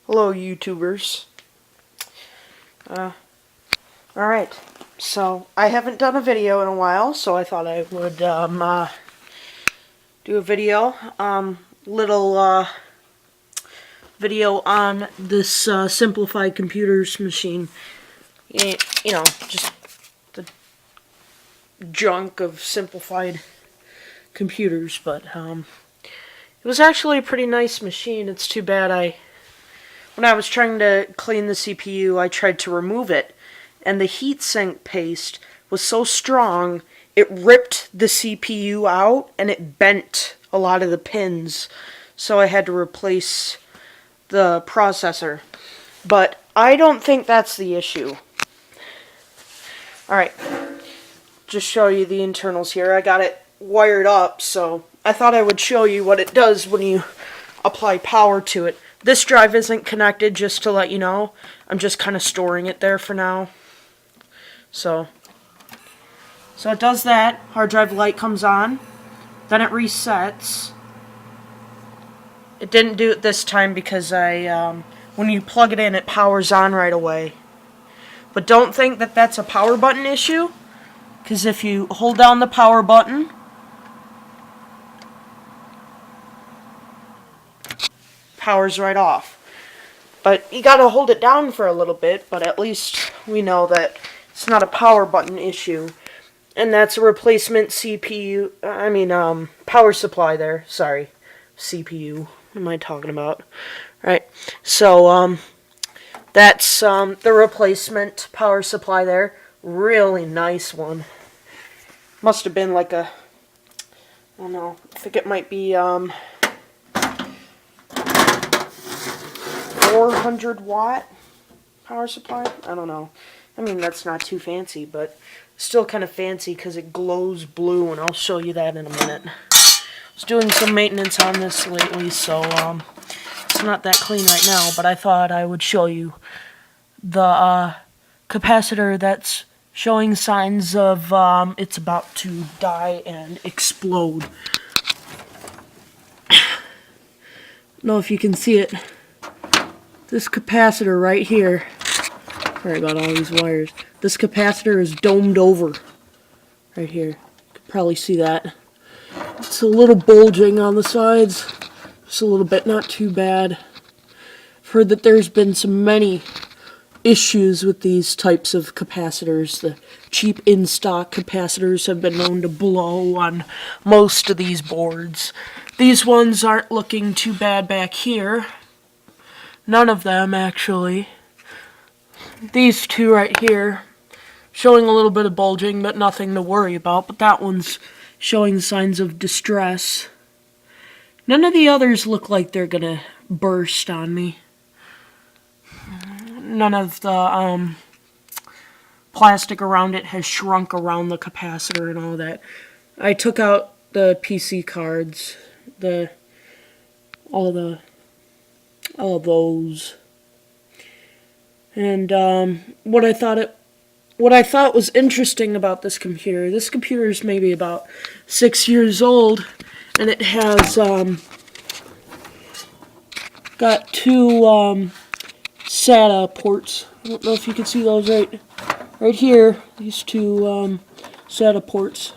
Hello, YouTubers. Alright, so I haven't done a video in a while, so I thought I would do a video. Little video on this Simplified computers machine. You know, just the junk of Simplified computers, but it was actually a pretty nice machine. It's too bad when I was trying to clean the CPU, I tried to remove it, and the heatsink paste was so strong, it ripped the CPU out, and it bent a lot of the pins, so I had to replace the processor. But I don't think that's the issue. Alright, just show you the internals here. I got it wired up, so I thought I would show you what it does when you apply power to it. This drive isn't connected, just to let you know. I'm just kind of storing it there for now. So it does that. Hard drive light comes on. Then it resets. It didn't do it this time because when you plug it in, it powers on right away. But don't think that that's a power button issue, because if you hold down the power button, powers right off. But you gotta hold it down for a little bit, but at least we know that it's not a power button issue. And that's a replacement CPU, power supply there. Sorry, CPU. What am I talking about? Right, so that's the replacement power supply there. Really nice one. Must have been like a, I don't know, I think it might be 400 watt power supply. I don't know. I mean, that's not too fancy, but still kind of fancy because it glows blue, and I'll show you that in a minute. I was doing some maintenance on this lately, so it's not that clean right now, but I thought I would show you the capacitor that's showing signs of it's about to die and explode. I don't know if you can see it. This capacitor right here, sorry about all these wires, this capacitor is domed over right here. You can probably see that. It's a little bulging on the sides, just a little bit, not too bad. I've heard that there's been so many issues with these types of capacitors. The cheap in-stock capacitors have been known to blow on most of these boards. These ones aren't looking too bad back here. None of them, actually. These two right here, showing a little bit of bulging, but nothing to worry about. But that one's showing signs of distress. None of the others look like they're gonna burst on me. None of the plastic around it has shrunk around the capacitor and all that. I took out the PC cards, all those, and what I thought was interesting about this computer. This computer is maybe about 6 years old, and it has got two SATA ports. I don't know if you can see those right here. These two SATA ports.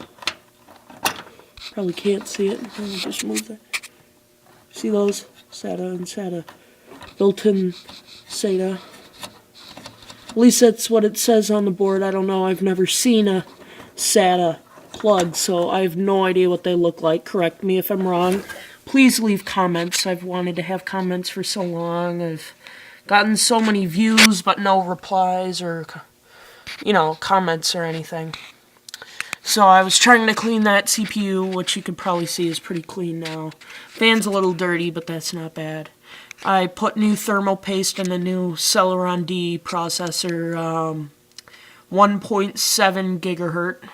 Probably can't see it. I'll just move that. See those? SATA and SATA. Built-in SATA. At least that's what it says on the board. I don't know. I've never seen a SATA plug, so I have no idea what they look like. Correct me if I'm wrong. Please leave comments. I've wanted to have comments for so long. I've gotten so many views, but no replies or, comments or anything. So I was trying to clean that CPU, which you can probably see is pretty clean now. Fan's a little dirty, but that's not bad. I put new thermal paste in a new Celeron D processor, 1.7 gigahertz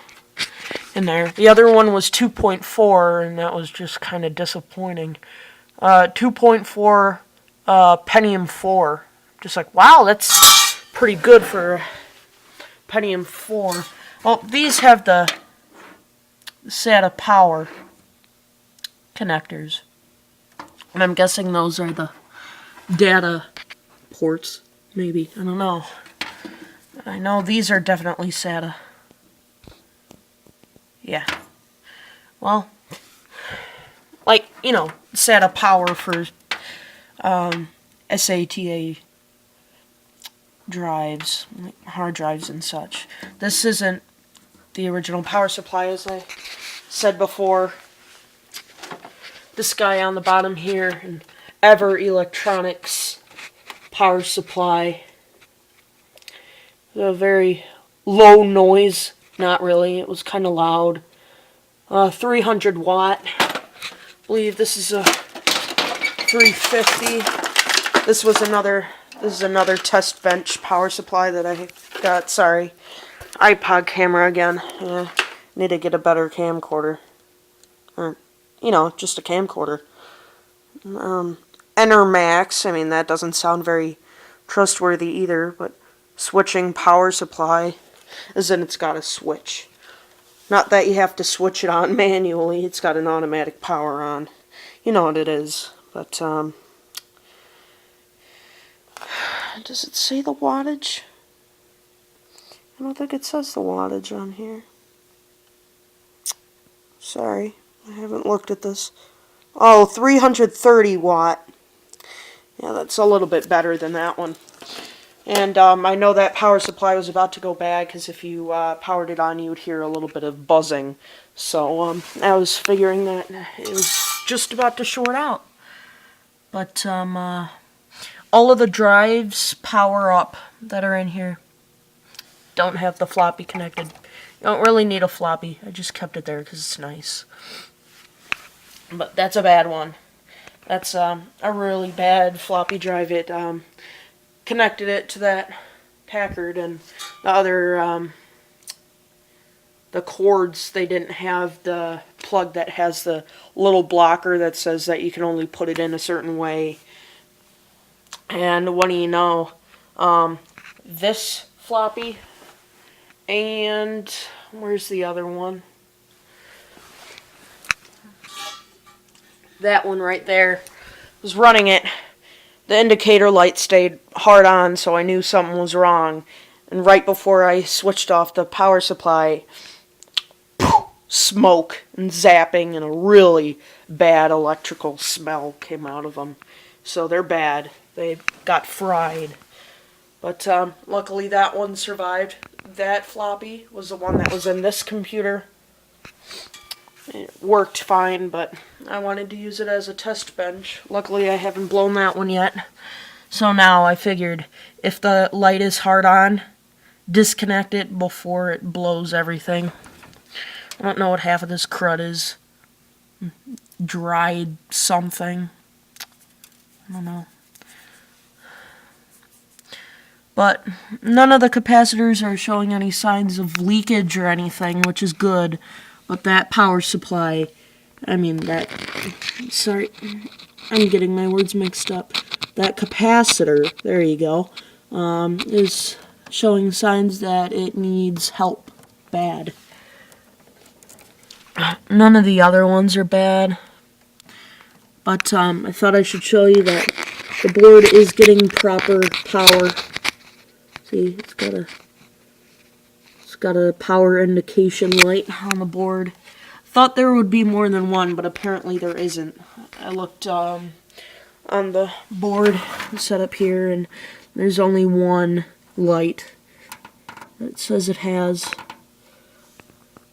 in there. The other one was 2.4, and that was just kind of disappointing. 2.4 Pentium 4. Just like, wow, that's pretty good for Pentium 4. Well, these have the SATA power connectors, and I'm guessing those are the data ports, maybe. I don't know. I know these are definitely SATA. Yeah. Well, like, you know, SATA power for SATA drives, hard drives and such. This isn't the original power supply, as I said before. This guy on the bottom here, an Ever Electronics power supply. A very low noise, not really, it was kind of loud. 300 watt. I believe this is a 350. This is another test bench power supply that I got. Sorry, iPod camera again. Yeah, need to get a better camcorder, or you know, just a camcorder. Max. I mean, that doesn't sound very trustworthy either. But switching power supply, as in it's got a switch. Not that you have to switch it on manually. It's got an automatic power on. You know what it is. But does it say the wattage? I don't think it says the wattage on here. Sorry, I haven't looked at this. Oh, 330 watt. Yeah, that's a little bit better than that one. And I know that power supply was about to go bad, because if you powered it on, you would hear a little bit of buzzing. So I was figuring that it was just about to short out. But all of the drives power up that are in here don't have the floppy connected. You don't really need a floppy. I just kept it there because it's nice. But that's a bad one. That's a really bad floppy drive. It connected it to that Packard, and the other the cords, they didn't have the plug that has the little blocker that says that you can only put it in a certain way. And what do you know, this floppy and where's the other one? That one right there was running it. The indicator light stayed hard on, so I knew something was wrong. And right before I switched off the power supply, smoke and zapping and a really bad electrical smell came out of them. So they're bad. They got fried. But luckily that one survived. That floppy was the one that was in this computer. It worked fine, but I wanted to use it as a test bench. Luckily I haven't blown that one yet. So now I figured if the light is hard on, disconnect it before it blows everything. I don't know what half of this crud is. Dried something. I don't know. But none of the capacitors are showing any signs of leakage or anything, which is good. But that power supply, sorry, I'm getting my words mixed up. That capacitor, there you go, is showing signs that it needs help bad. None of the other ones are bad. But I thought I should show you that the board is getting proper power. See, it's got a power indication light on the board. Thought there would be more than one, but apparently there isn't. I looked on the board set up here, and there's only one light. It says it has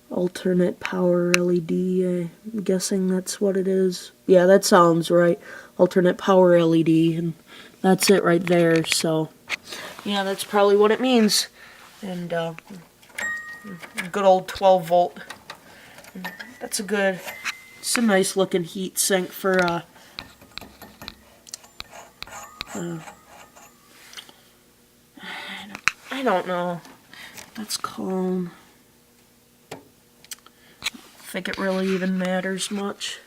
alternate power LED. I'm guessing that's what it is. Yeah, that sounds right. Alternate power LED, and that's it right there. So, yeah, that's probably what it means. And good old 12 volt. It's a nice looking heat sink for I don't know. That's called. I don't think it really even matters much.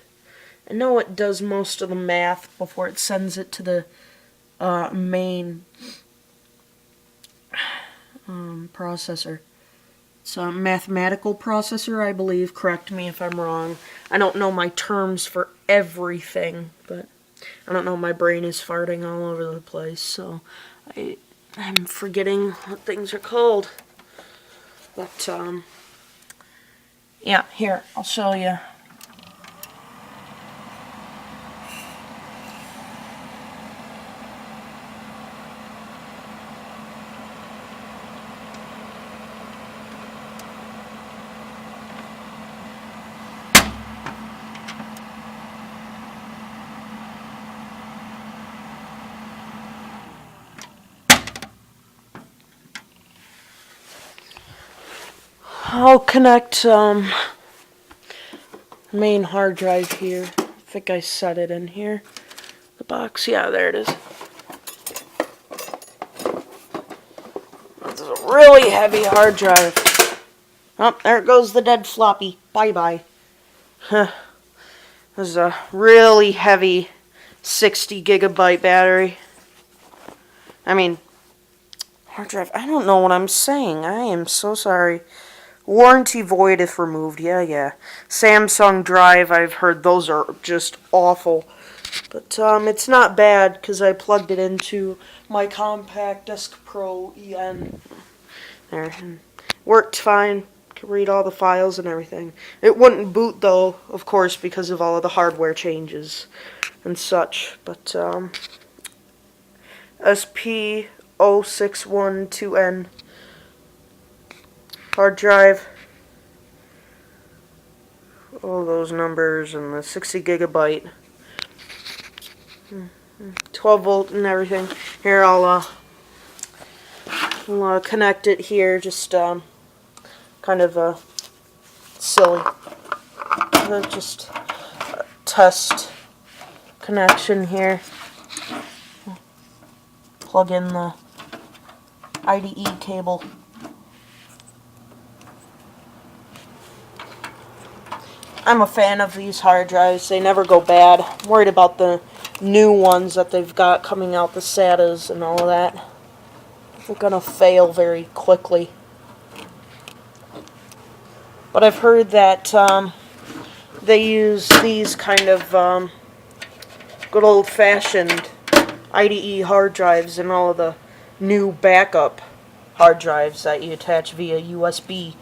I know it does most of the math before it sends it to the main processor. It's a mathematical processor, I believe. Correct me if I'm wrong. I don't know my terms for everything, but I don't know, my brain is farting all over the place, so I'm forgetting what things are called. But, yeah, here, I'll show you. I'll connect main hard drive here. I think I set it in here. The box, yeah, there it is. This is a really heavy hard drive. Oh, there goes the dead floppy. Bye-bye. Huh. This is a really heavy 60 gigabyte battery. I mean, hard drive, I don't know what I'm saying. I am so sorry. Warranty void if removed. Yeah. Samsung Drive, I've heard those are just awful. But it's not bad because I plugged it into my Compact Disc Pro EN. There. And worked fine. Could read all the files and everything. It wouldn't boot though, of course, because of all of the hardware changes and such. But SP0612N. Hard drive, all those numbers, and the 60 gigabyte, 12 volt and everything. Here, I'll connect it here, just kind of silly, just a test connection here. Plug in the IDE cable. I'm a fan of these hard drives. They never go bad. I'm worried about the new ones that they've got coming out, the SATAs and all of that. They're going to fail very quickly. But I've heard that they use these kind of good old-fashioned IDE hard drives and all of the new backup hard drives that you attach via USB.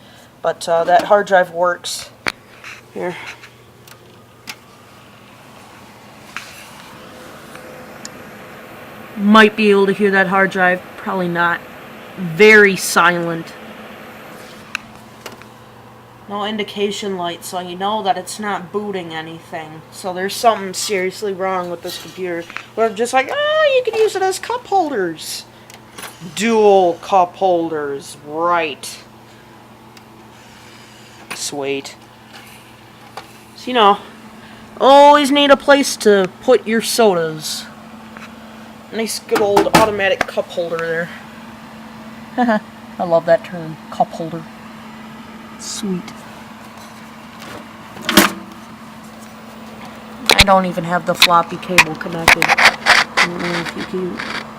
But that hard drive works. Here. Might be able to hear that hard drive. Probably not. Very silent. No indication light, so you know that it's not booting anything. So there's something seriously wrong with this computer. We're just like, oh, you can use it as cup holders. Dual cup holders. Right. Sweet. You know, always need a place to put your sodas. Nice good old automatic cup holder there. I love that term, cup holder. Sweet. I don't even have the floppy cable connected. I don't know if you can,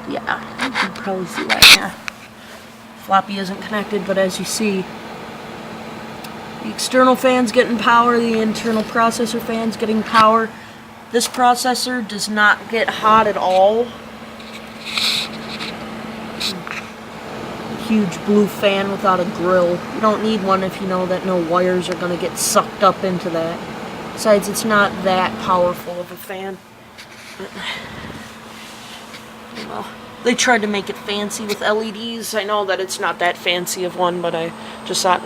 yeah, you can probably see that, yeah. Floppy isn't connected, but as you see, the external fan's getting power, the internal processor fan's getting power. This processor does not get hot at all. Huge blue fan without a grill. You don't need one if you know that no wires are going to get sucked up into that. Besides, it's not that powerful of a fan. Well, they tried to make it fancy with LEDs. I know that it's not that fancy of one, but I just thought,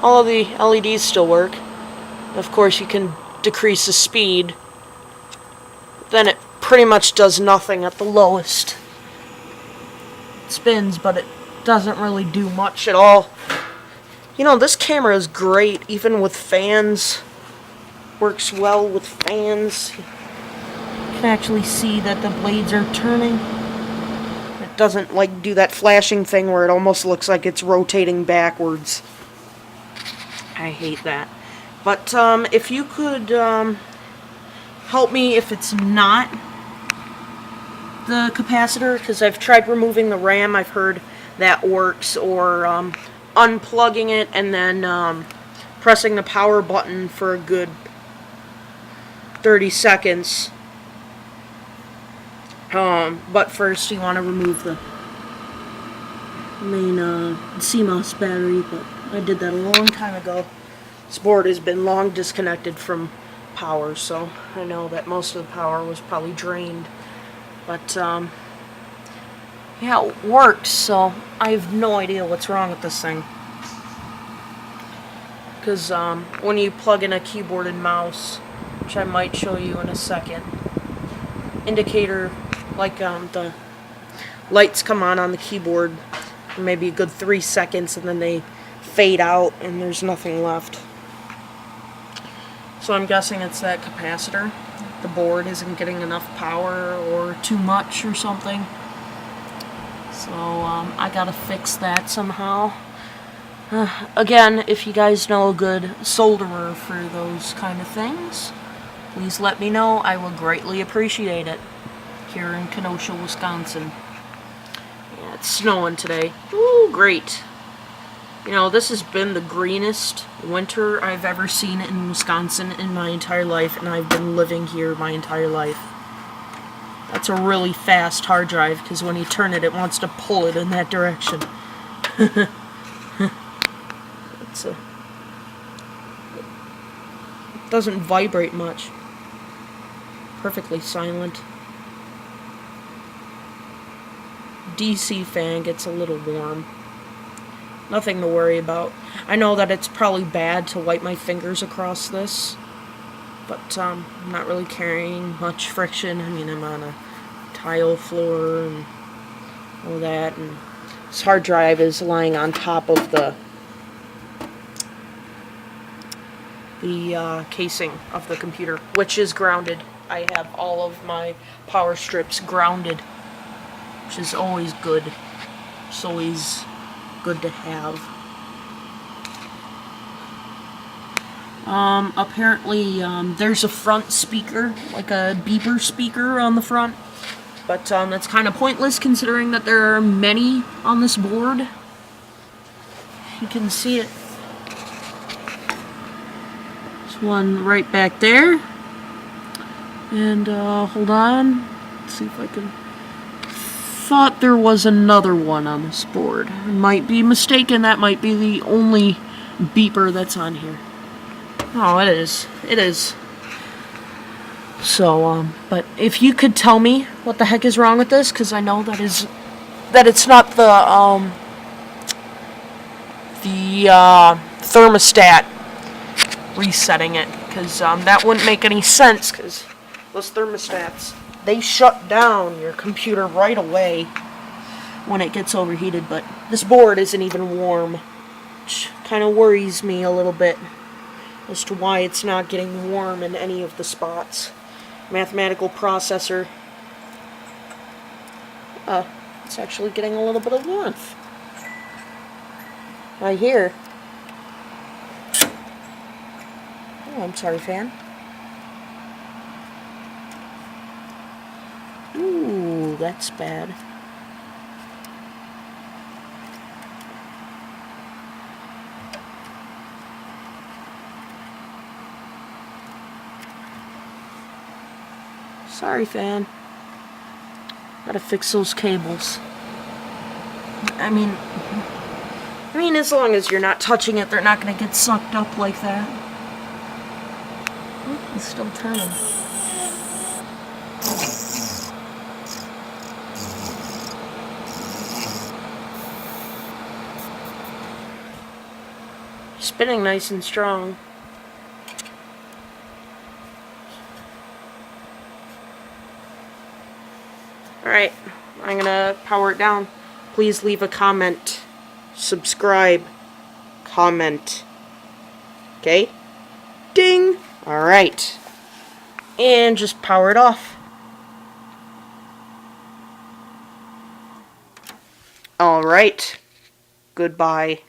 all of the LEDs still work. Of course, you can decrease the speed. Then it pretty much does nothing at the lowest. It spins, but it doesn't really do much at all. You know, this camera is great, even with fans. Works well with fans. You can actually see that the blades are turning. It doesn't like do that flashing thing where it almost looks like it's rotating backwards. I hate that. But if you could help me if it's not the capacitor, because I've tried removing the RAM, I've heard that works, or unplugging it and then pressing the power button for a good 30 seconds But first you want to remove the main CMOS battery, but I did that a long time ago. This board has been long disconnected from power, so I know that most of the power was probably drained. But yeah, it worked, so I have no idea what's wrong with this thing. Because when you plug in a keyboard and mouse, which I might show you in a second, indicator, like the lights come on the keyboard for maybe a good 3 seconds, and then they fade out and there's nothing left. So I'm guessing it's that capacitor. The board isn't getting enough power or too much or something. So I gotta fix that somehow. Again, if you guys know a good solderer for those kind of things, please let me know. I will greatly appreciate it. Here in Kenosha, Wisconsin. Yeah, it's snowing today. Ooh, great. You know, this has been the greenest winter I've ever seen in Wisconsin in my entire life, and I've been living here my entire life. That's a really fast hard drive, because when you turn it, it wants to pull it in that direction. It doesn't vibrate much. Perfectly silent. DC fan gets a little warm. Nothing to worry about. I know that it's probably bad to wipe my fingers across this, but I'm not really carrying much friction. I mean, I'm on a tile floor and all that, and this hard drive is lying on top of the casing of the computer, which is grounded. I have all of my power strips grounded, which is always good. It's always good to have. Apparently, there's a front speaker, like a beeper speaker on the front, but that's kind of pointless considering that there are many on this board. You can see it. There's one right back there. And, hold on. Let's see if I can... thought there was another one on this board. I might be mistaken. That might be the only beeper that's on here. Oh, it is. It is. So, but if you could tell me what the heck is wrong with this, because I know that it's not the thermostat resetting it, because that wouldn't make any sense, because those thermostats, they shut down your computer right away when it gets overheated, but this board isn't even warm, which kind of worries me a little bit as to why it's not getting warm in any of the spots. Mathematical processor. It's actually getting a little bit of warmth. Right here. Oh, I'm sorry, fan. Ooh, that's bad. Sorry, fan. Gotta fix those cables. I mean, as long as you're not touching it, they're not gonna get sucked up like that. Oh, it's still turning. Spinning nice and strong. Alright, I'm gonna power it down. Please leave a comment, subscribe, comment. Okay? Ding! Alright. And just power it off. Alright. Goodbye.